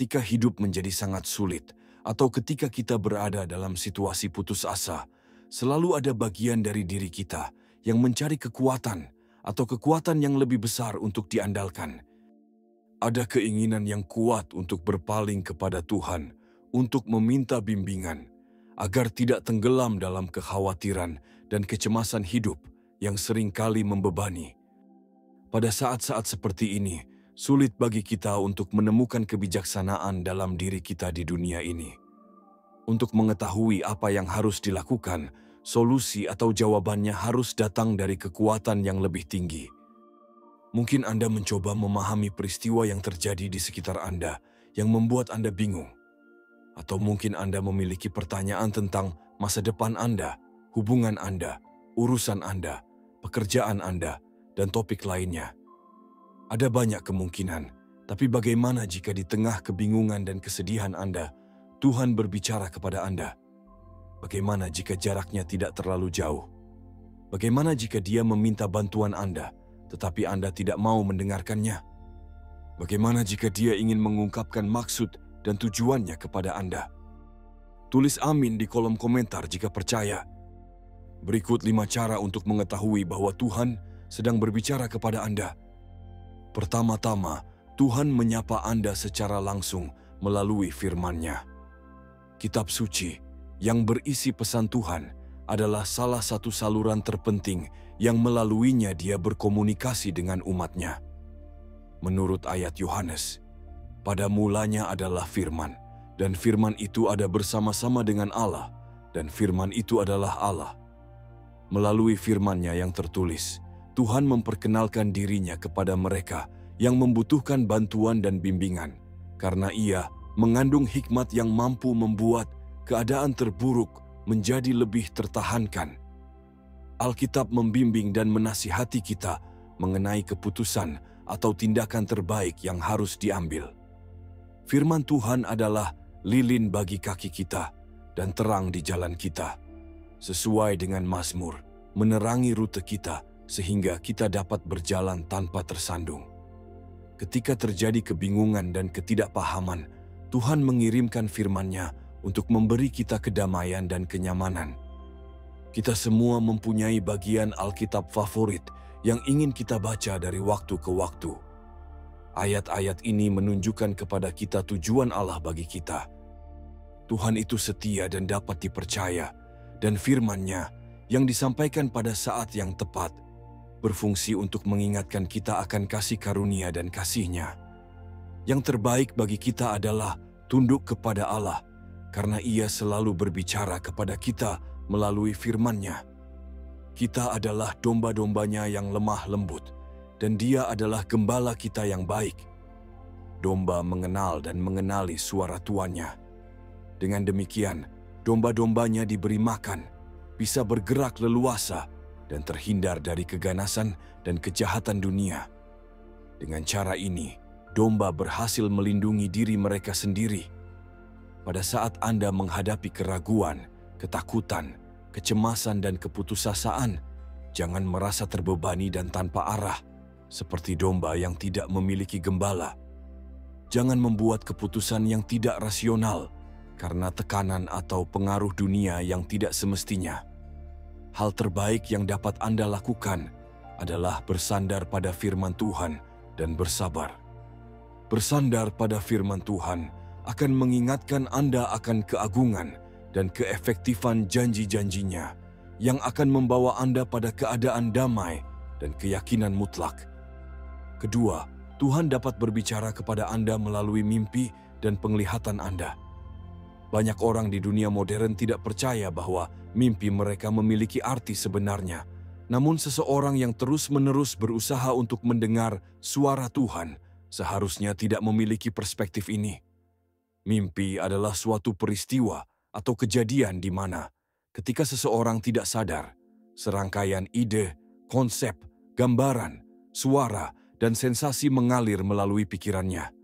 ketika hidup menjadi sangat sulit atau ketika kita berada dalam situasi putus asa, selalu ada bagian dari diri kita yang mencari kekuatan atau kekuatan yang lebih besar untuk diandalkan. Ada keinginan yang kuat untuk berpaling kepada Tuhan, untuk meminta bimbingan, agar tidak tenggelam dalam kekhawatiran dan kecemasan hidup yang seringkali membebani. Pada saat-saat seperti ini, sulit bagi kita untuk menemukan kebijaksanaan dalam diri kita di dunia ini. Untuk mengetahui apa yang harus dilakukan, solusi atau jawabannya harus datang dari kekuatan yang lebih tinggi. Mungkin Anda mencoba memahami peristiwa yang terjadi di sekitar Anda yang membuat Anda bingung. Atau mungkin Anda memiliki pertanyaan tentang masa depan Anda, hubungan Anda, urusan Anda, pekerjaan Anda, dan topik lainnya. Ada banyak kemungkinan, tapi bagaimana jika di tengah kebingungan dan kesedihan Anda, Tuhan berbicara kepada Anda? Bagaimana jika jaraknya tidak terlalu jauh? Bagaimana jika Dia meminta bantuan Anda, tetapi Anda tidak mau mendengarkannya? Bagaimana jika Dia ingin mengungkapkan maksud dan tujuannya kepada Anda? Tulis amin di kolom komentar jika percaya. Berikut 5 cara untuk mengetahui bahwa Tuhan sedang berbicara kepada Anda. Pertama-tama, Tuhan menyapa Anda secara langsung melalui firman-Nya. Kitab suci yang berisi pesan Tuhan adalah salah satu saluran terpenting yang melaluinya Dia berkomunikasi dengan umat-Nya. Menurut ayat Yohanes, pada mulanya adalah firman, dan firman itu ada bersama-sama dengan Allah, dan firman itu adalah Allah. Melalui firman-Nya yang tertulis, Tuhan memperkenalkan dirinya kepada mereka yang membutuhkan bantuan dan bimbingan, karena Ia mengandung hikmat yang mampu membuat keadaan terburuk menjadi lebih tertahankan. Alkitab membimbing dan menasihati kita mengenai keputusan atau tindakan terbaik yang harus diambil. Firman Tuhan adalah lilin bagi kaki kita dan terang di jalan kita. Sesuai dengan Mazmur, menerangi rute kita sehingga kita dapat berjalan tanpa tersandung. Ketika terjadi kebingungan dan ketidakpahaman, Tuhan mengirimkan firman-Nya untuk memberi kita kedamaian dan kenyamanan. Kita semua mempunyai bagian Alkitab favorit yang ingin kita baca dari waktu ke waktu. Ayat-ayat ini menunjukkan kepada kita tujuan Allah bagi kita. Tuhan itu setia dan dapat dipercaya, dan firman-Nya yang disampaikan pada saat yang tepat berfungsi untuk mengingatkan kita akan kasih karunia dan kasih-Nya. Yang terbaik bagi kita adalah tunduk kepada Allah, karena Ia selalu berbicara kepada kita melalui firman-Nya. Kita adalah domba-dombanya yang lemah lembut, dan Dia adalah gembala kita yang baik. Domba mengenal dan mengenali suara tuannya. Dengan demikian, domba-dombanya diberi makan, bisa bergerak leluasa, dan terhindar dari keganasan dan kejahatan dunia. Dengan cara ini, domba berhasil melindungi diri mereka sendiri. Pada saat Anda menghadapi keraguan, ketakutan, kecemasan, dan keputusasaan, jangan merasa terbebani dan tanpa arah, seperti domba yang tidak memiliki gembala. Jangan membuat keputusan yang tidak rasional karena tekanan atau pengaruh dunia yang tidak semestinya. Hal terbaik yang dapat Anda lakukan adalah bersandar pada firman Tuhan dan bersabar. Bersandar pada firman Tuhan akan mengingatkan Anda akan keagungan dan keefektifan janji-janjinya yang akan membawa Anda pada keadaan damai dan keyakinan mutlak. Kedua, Tuhan dapat berbicara kepada Anda melalui mimpi dan penglihatan Anda. Banyak orang di dunia modern tidak percaya bahwa mimpi mereka memiliki arti sebenarnya. Namun seseorang yang terus-menerus berusaha untuk mendengar suara Tuhan seharusnya tidak memiliki perspektif ini. Mimpi adalah suatu peristiwa atau kejadian di mana, ketika seseorang tidak sadar, serangkaian ide, konsep, gambaran, suara, dan sensasi mengalir melalui pikirannya.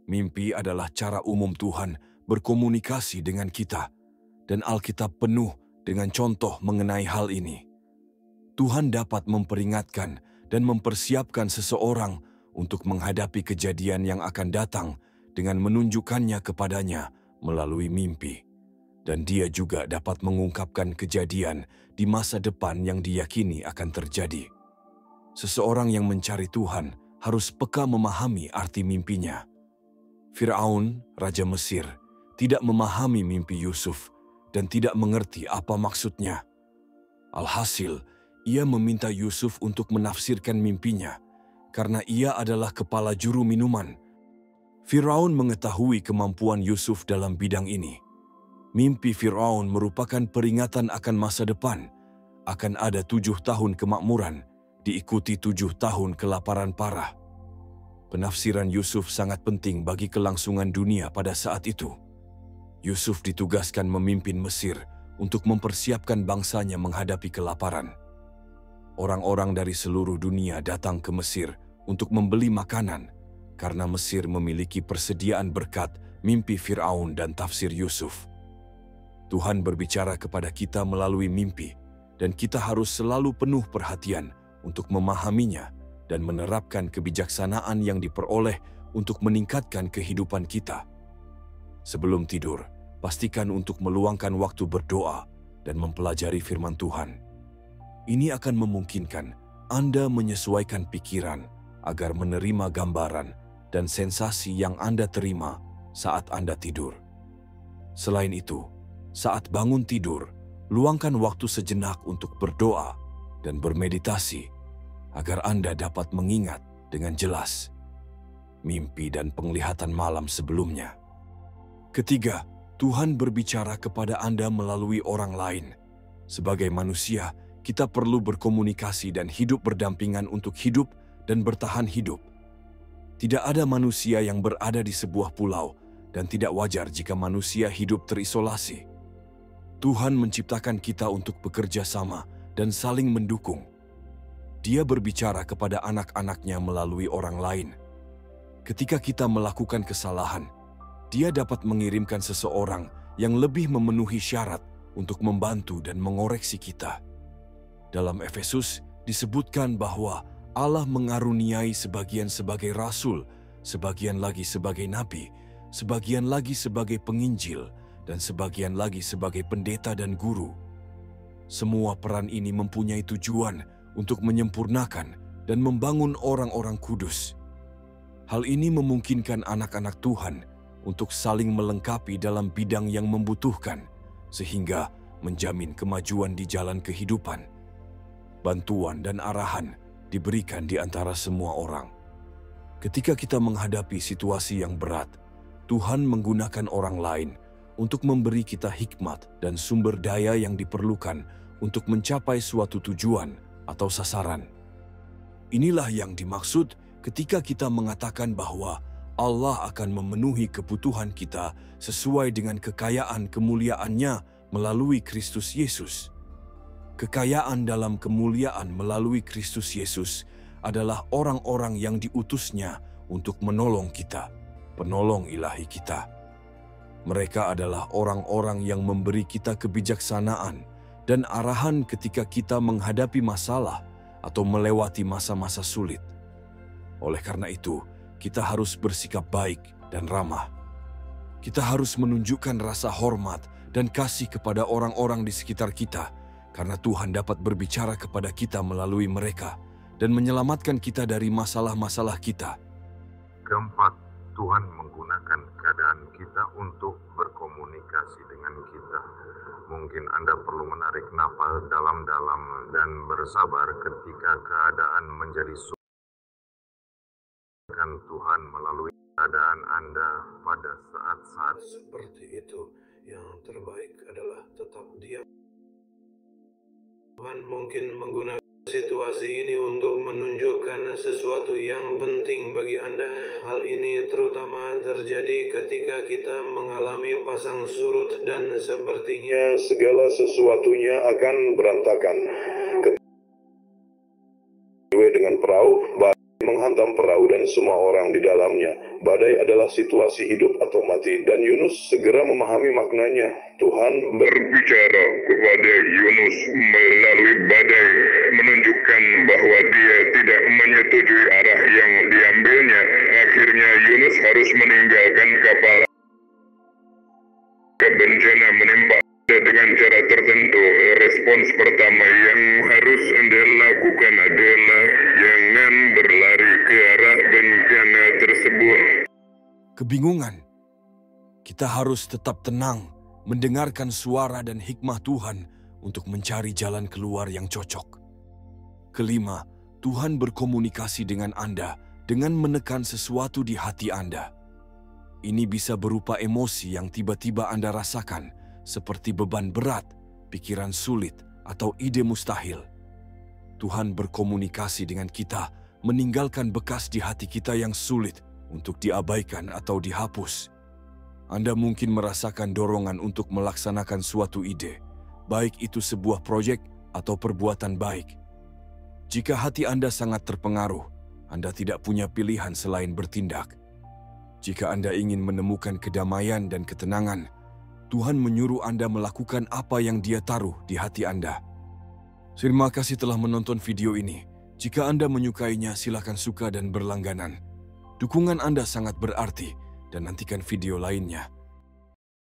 Mimpi adalah cara umum Tuhan berkomunikasi dengan kita, dan Alkitab penuh dengan contoh mengenai hal ini. Tuhan dapat memperingatkan dan mempersiapkan seseorang untuk menghadapi kejadian yang akan datang dengan menunjukkannya kepadanya melalui mimpi. Dan dia juga dapat mengungkapkan kejadian di masa depan yang diyakini akan terjadi. Seseorang yang mencari Tuhan harus peka memahami arti mimpinya. Firaun, Raja Mesir, tidak memahami mimpi Yusuf dan tidak mengerti apa maksudnya. Alhasil, ia meminta Yusuf untuk menafsirkan mimpinya karena ia adalah kepala juru minuman. Firaun mengetahui kemampuan Yusuf dalam bidang ini. Mimpi Firaun merupakan peringatan akan masa depan. Akan ada 7 tahun kemakmuran, diikuti 7 tahun kelaparan parah. Penafsiran Yusuf sangat penting bagi kelangsungan dunia pada saat itu. Yusuf ditugaskan memimpin Mesir untuk mempersiapkan bangsanya menghadapi kelaparan. Orang-orang dari seluruh dunia datang ke Mesir untuk membeli makanan karena Mesir memiliki persediaan berkat mimpi Firaun dan tafsir Yusuf. Tuhan berbicara kepada kita melalui mimpi, dan kita harus selalu penuh perhatian untuk memahaminya dan menerapkan kebijaksanaan yang diperoleh untuk meningkatkan kehidupan kita. Sebelum tidur, pastikan untuk meluangkan waktu berdoa dan mempelajari firman Tuhan. Ini akan memungkinkan Anda menyesuaikan pikiran agar menerima gambaran dan sensasi yang Anda terima saat Anda tidur. Selain itu, saat bangun tidur, luangkan waktu sejenak untuk berdoa dan bermeditasi agar Anda dapat mengingat dengan jelas mimpi dan penglihatan malam sebelumnya. Ketiga, Tuhan berbicara kepada Anda melalui orang lain. Sebagai manusia, kita perlu berkomunikasi dan hidup berdampingan untuk hidup dan bertahan hidup. Tidak ada manusia yang berada di sebuah pulau, dan tidak wajar jika manusia hidup terisolasi. Tuhan menciptakan kita untuk bekerja sama dan saling mendukung. Dia berbicara kepada anak-anaknya melalui orang lain. Ketika kita melakukan kesalahan, Dia dapat mengirimkan seseorang yang lebih memenuhi syarat untuk membantu dan mengoreksi kita. Dalam Efesus disebutkan bahwa Allah mengaruniai sebagian sebagai rasul, sebagian lagi sebagai nabi, sebagian lagi sebagai penginjil, dan sebagian lagi sebagai pendeta dan guru. Semua peran ini mempunyai tujuan untuk menyempurnakan dan membangun orang-orang kudus. Hal ini memungkinkan anak-anak Tuhan untuk saling melengkapi dalam bidang yang membutuhkan, sehingga menjamin kemajuan di jalan kehidupan. Bantuan dan arahan diberikan di antara semua orang. Ketika kita menghadapi situasi yang berat, Tuhan menggunakan orang lain untuk memberi kita hikmat dan sumber daya yang diperlukan untuk mencapai suatu tujuan atau sasaran. Inilah yang dimaksud ketika kita mengatakan bahwa Allah akan memenuhi kebutuhan kita sesuai dengan kekayaan kemuliaan-Nya melalui Kristus Yesus. Kekayaan dalam kemuliaan melalui Kristus Yesus adalah orang-orang yang diutus-Nya untuk menolong kita, penolong ilahi kita. Mereka adalah orang-orang yang memberi kita kebijaksanaan dan arahan ketika kita menghadapi masalah atau melewati masa-masa sulit. Oleh karena itu, kita harus bersikap baik dan ramah. Kita harus menunjukkan rasa hormat dan kasih kepada orang-orang di sekitar kita, karena Tuhan dapat berbicara kepada kita melalui mereka dan menyelamatkan kita dari masalah-masalah kita. Keempat, Tuhan menggunakan keadaan kita untuk berkomunikasi dengan kita. Mungkin Anda perlu menarik napas dalam-dalam dan bersabar ketika keadaan menjadi sulit. Tuhan melalui keadaan Anda pada saat-saat seperti itu. Yang terbaik adalah tetap diam. Tuhan mungkin menggunakan situasi ini untuk menunjukkan sesuatu yang penting bagi Anda. Hal ini terutama terjadi ketika kita mengalami pasang surut dan sepertinya segala sesuatunya akan berantakan. Dengan perahu menghantam perahu dan semua orang di dalamnya. Badai adalah situasi hidup atau mati, dan Yunus segera memahami maknanya. Tuhan berbicara kepada Yunus melalui badai, menunjukkan bahwa dia tidak menyetujui arah yang diambilnya. Akhirnya Yunus harus meninggalkan kapal. Bencana menimpa dengan cara tertentu. Respons pertama yang harus Anda lakukan adalah jangan berlari ke arah bencana tersebut. Kebingungan. Kita harus tetap tenang, mendengarkan suara dan hikmah Tuhan untuk mencari jalan keluar yang cocok. Kelima, Tuhan berkomunikasi dengan Anda dengan menekan sesuatu di hati Anda. Ini bisa berupa emosi yang tiba-tiba Anda rasakan, seperti beban berat, pikiran sulit, atau ide mustahil. Tuhan berkomunikasi dengan kita, meninggalkan bekas di hati kita yang sulit untuk diabaikan atau dihapus. Anda mungkin merasakan dorongan untuk melaksanakan suatu ide, baik itu sebuah proyek atau perbuatan baik. Jika hati Anda sangat terpengaruh, Anda tidak punya pilihan selain bertindak. Jika Anda ingin menemukan kedamaian dan ketenangan, Tuhan menyuruh Anda melakukan apa yang Dia taruh di hati Anda. Terima kasih telah menonton video ini. Jika Anda menyukainya, silakan suka dan berlangganan. Dukungan Anda sangat berarti, dan nantikan video lainnya.